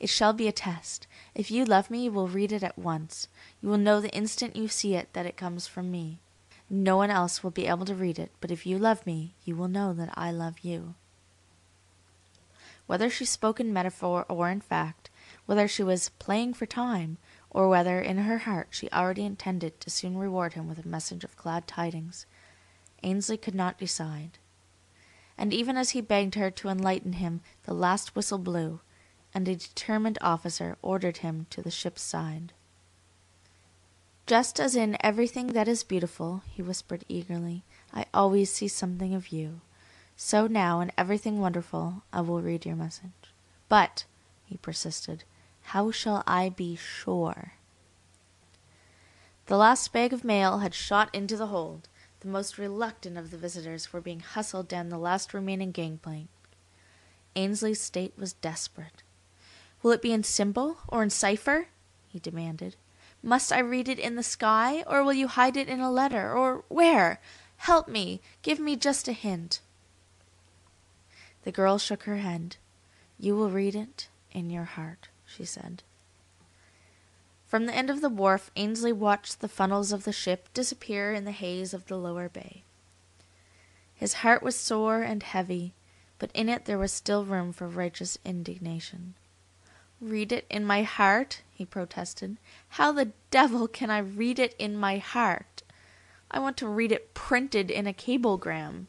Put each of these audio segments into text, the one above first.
It shall be a test. If you love me, you will read it at once. You will know the instant you see it that it comes from me. No one else will be able to read it, but if you love me, you will know that I love you." Whether she spoke in metaphor or in fact, whether she was playing for time, or whether in her heart she already intended to soon reward him with a message of glad tidings, Ainsley could not decide. And even as he begged her to enlighten him, the last whistle blew, and a determined officer ordered him to the ship's side. "Just as in everything that is beautiful," he whispered eagerly, "I always see something of you, so now in everything wonderful I will read your message. But," he persisted, "how shall I be sure?" The last bag of mail had shot into the hold. The most reluctant of the visitors were being hustled down the last remaining gangplank. Ainsley's state was desperate. "Will it be in symbol or in cipher?" he demanded. "Must I read it in the sky, or will you hide it in a letter, or where? Help me! Give me just a hint." The girl shook her head. "You will read it in your heart," she said. From the end of the wharf, Ainsley watched the funnels of the ship disappear in the haze of the lower bay. His heart was sore and heavy, but in it there was still room for righteous indignation. "Read it in my heart?" he protested. "How the devil can I read it in my heart? I want to read it printed in a cablegram."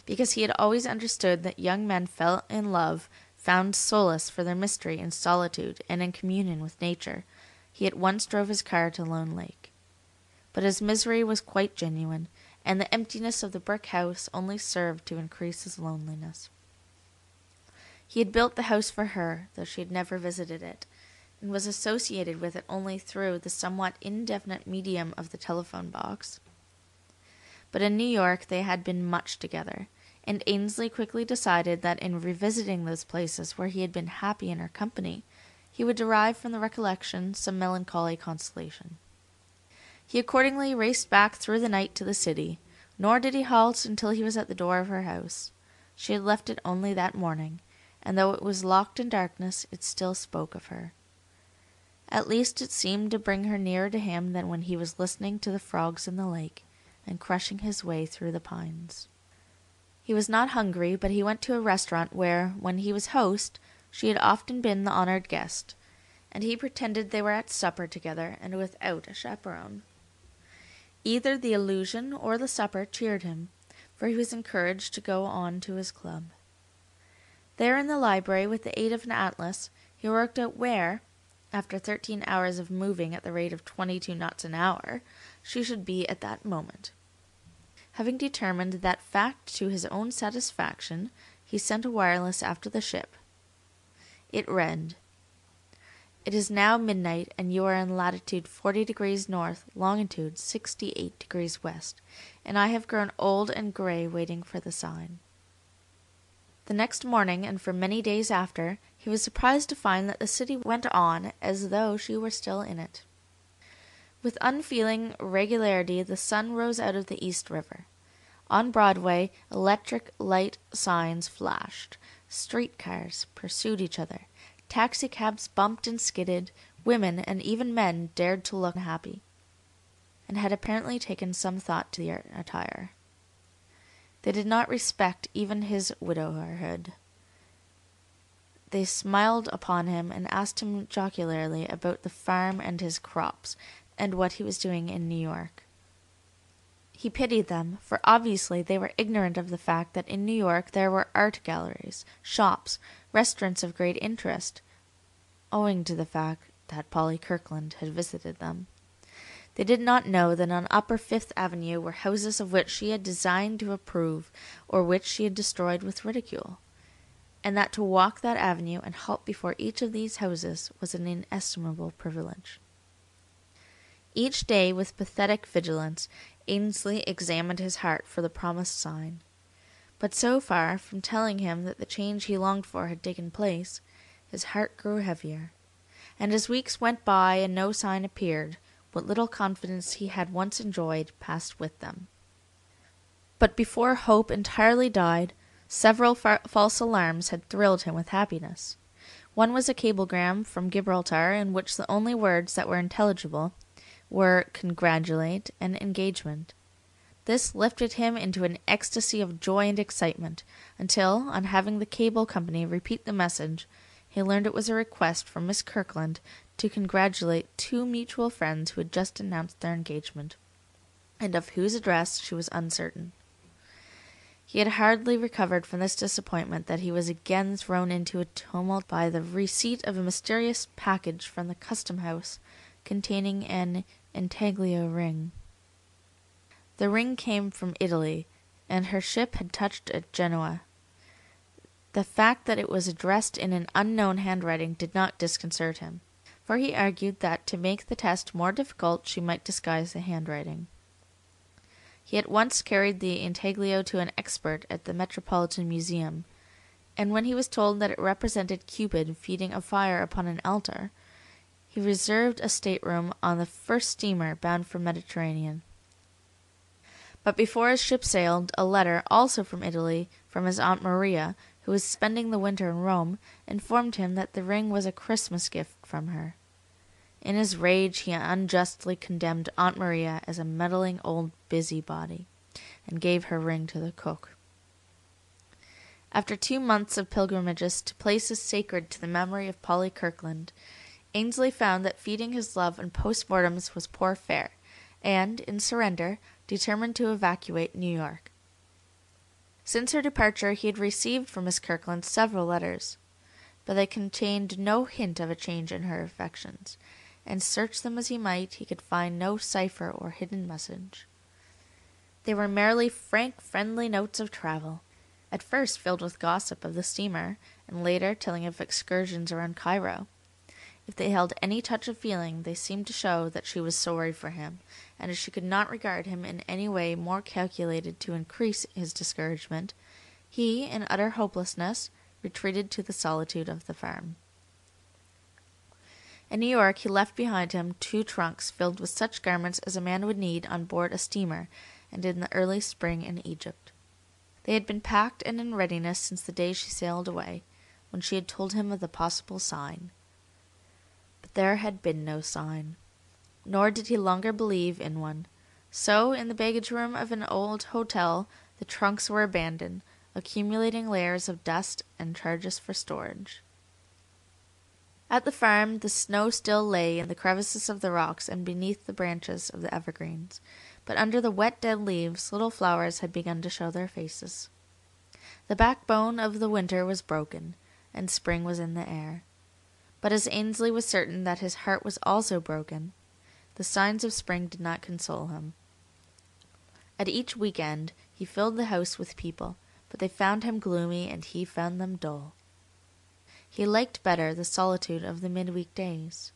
Because he had always understood that young men fell in love, found solace for their mystery in solitude and in communion with nature, he at once drove his car to Lone Lake. But his misery was quite genuine, and the emptiness of the brick house only served to increase his loneliness. He had built the house for her, though she had never visited it, and was associated with it only through the somewhat indefinite medium of the telephone box. But in New York they had been much together, and Ainsley quickly decided that in revisiting those places where he had been happy in her company, he would derive from the recollection some melancholy consolation. He accordingly raced back through the night to the city, nor did he halt until he was at the door of her house. She had left it only that morning, and though it was locked in darkness, it still spoke of her. At least it seemed to bring her nearer to him than when he was listening to the frogs in the lake, and crushing his way through the pines. He was not hungry, but he went to a restaurant where, when he was host, she had often been the honored guest, and he pretended they were at supper together and without a chaperone. Either the illusion or the supper cheered him, for he was encouraged to go on to his club. There in the library, with the aid of an atlas, he worked out where, after 13 hours of moving at the rate of 22 knots an hour, she should be at that moment. Having determined that fact to his own satisfaction, he sent a wireless after the ship. It read, "It is now midnight, and you are in latitude 40 degrees north, longitude 68 degrees west, and I have grown old and gray waiting for the sign." The next morning, and for many days after, he was surprised to find that the city went on as though she were still in it. With unfeeling regularity, the sun rose out of the East River. On Broadway, electric light signs flashed. Streetcars pursued each other. Taxicabs bumped and skidded. Women and even men dared to look happy, and had apparently taken some thought to their attire. They did not respect even his widowerhood. They smiled upon him and asked him jocularly about the farm and his crops, and what he was doing in New York. He pitied them, for obviously they were ignorant of the fact that in New York there were art galleries, shops, restaurants of great interest, owing to the fact that Polly Kirkland had visited them. They did not know that on Upper Fifth Avenue were houses of which she had designed to approve, or which she had destroyed with ridicule, and that to walk that avenue and halt before each of these houses was an inestimable privilege. Each day, with pathetic vigilance, Ainsley examined his heart for the promised sign. But so far from telling him that the change he longed for had taken place, his heart grew heavier, and as weeks went by and no sign appeared, what little confidence he had once enjoyed passed with them. But before hope entirely died, several false alarms had thrilled him with happiness. One was a cablegram from Gibraltar in which the only words that were intelligible were congratulate and engagement. This lifted him into an ecstasy of joy and excitement, until, on having the cable company repeat the message, he learned it was a request from Miss Kirkland to congratulate two mutual friends who had just announced their engagement, and of whose address she was uncertain. He had hardly recovered from this disappointment that he was again thrown into a tumult by the receipt of a mysterious package from the custom house containing an intaglio ring. The ring came from Italy, and her ship had touched at Genoa. The fact that it was addressed in an unknown handwriting did not disconcert him, for he argued that to make the test more difficult she might disguise the handwriting. He at once carried the intaglio to an expert at the Metropolitan Museum, and when he was told that it represented Cupid feeding a fire upon an altar, he reserved a stateroom on the first steamer bound for Mediterranean. But before his ship sailed, a letter, also from Italy, from his Aunt Maria, who was spending the winter in Rome, informed him that the ring was a Christmas gift from her. In his rage he unjustly condemned Aunt Maria as a meddling old busybody, and gave her ring to the cook. After 2 months of pilgrimages to places sacred to the memory of Polly Kirkland, Ainsley found that feeding his love on post-mortems was poor fare, and, in surrender, determined to evacuate New York. Since her departure he had received from Miss Kirkland several letters, but they contained no hint of a change in her affections, and search them as he might, he could find no cipher or hidden message. They were merely frank, friendly notes of travel, at first filled with gossip of the steamer, and later telling of excursions around Cairo. If they held any touch of feeling, they seemed to show that she was sorry for him, and as she could not regard him in any way more calculated to increase his discouragement, he, in utter hopelessness, retreated to the solitude of the farm. In New York he left behind him 2 trunks filled with such garments as a man would need on board a steamer and in the early spring in Egypt. They had been packed and in readiness since the day she sailed away, when she had told him of the possible sign. But there had been no sign, nor did he longer believe in one. So, in the baggage room of an old hotel, the trunks were abandoned, accumulating layers of dust and charges for storage. At the farm the snow still lay in the crevices of the rocks and beneath the branches of the evergreens, but under the wet dead leaves little flowers had begun to show their faces. The backbone of the winter was broken, and spring was in the air. But as Ainsley was certain that his heart was also broken, the signs of spring did not console him. At each week-end he filled the house with people, but they found him gloomy and he found them dull. He liked better the solitude of the midweek days.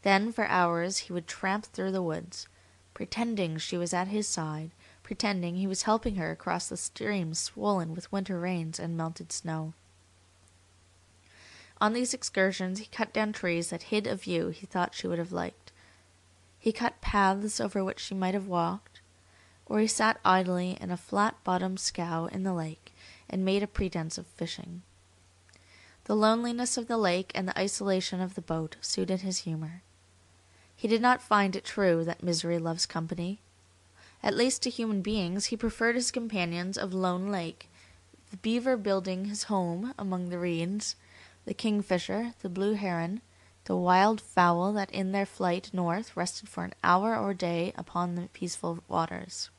Then for hours he would tramp through the woods, pretending she was at his side, pretending he was helping her across the streams swollen with winter rains and melted snow. On these excursions he cut down trees that hid a view he thought she would have liked. He cut paths over which she might have walked, or he sat idly in a flat-bottomed scow in the lake and made a pretense of fishing. The loneliness of the lake and the isolation of the boat suited his humor. He did not find it true that misery loves company. At least to human beings he preferred his companions of Lone Lake, the beaver building his home among the reeds, the kingfisher, the blue heron, the wild fowl that in their flight north rested for an hour or day upon the peaceful waters.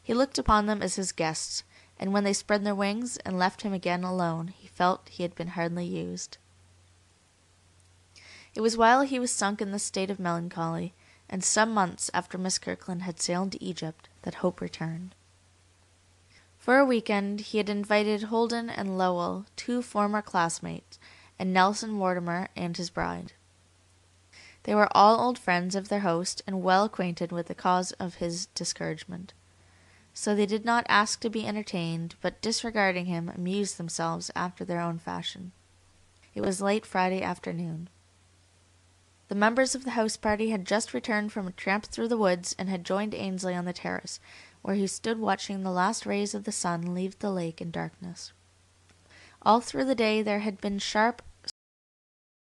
He looked upon them as his guests, and when they spread their wings and left him again alone, he felt he had been hardly used. It was while he was sunk in this state of melancholy, and some months after Miss Kirkland had sailed to Egypt, that hope returned. For a weekend he had invited Holden and Lowell, 2 former classmates, and Nelson Mortimer and his bride. They were all old friends of their host and well acquainted with the cause of his discouragement. So they did not ask to be entertained, but disregarding him, amused themselves after their own fashion. It was late Friday afternoon. The members of the house party had just returned from a tramp through the woods and had joined Ainsley on the terrace, where he stood watching the last rays of the sun leave the lake in darkness. All through the day there had been sharp,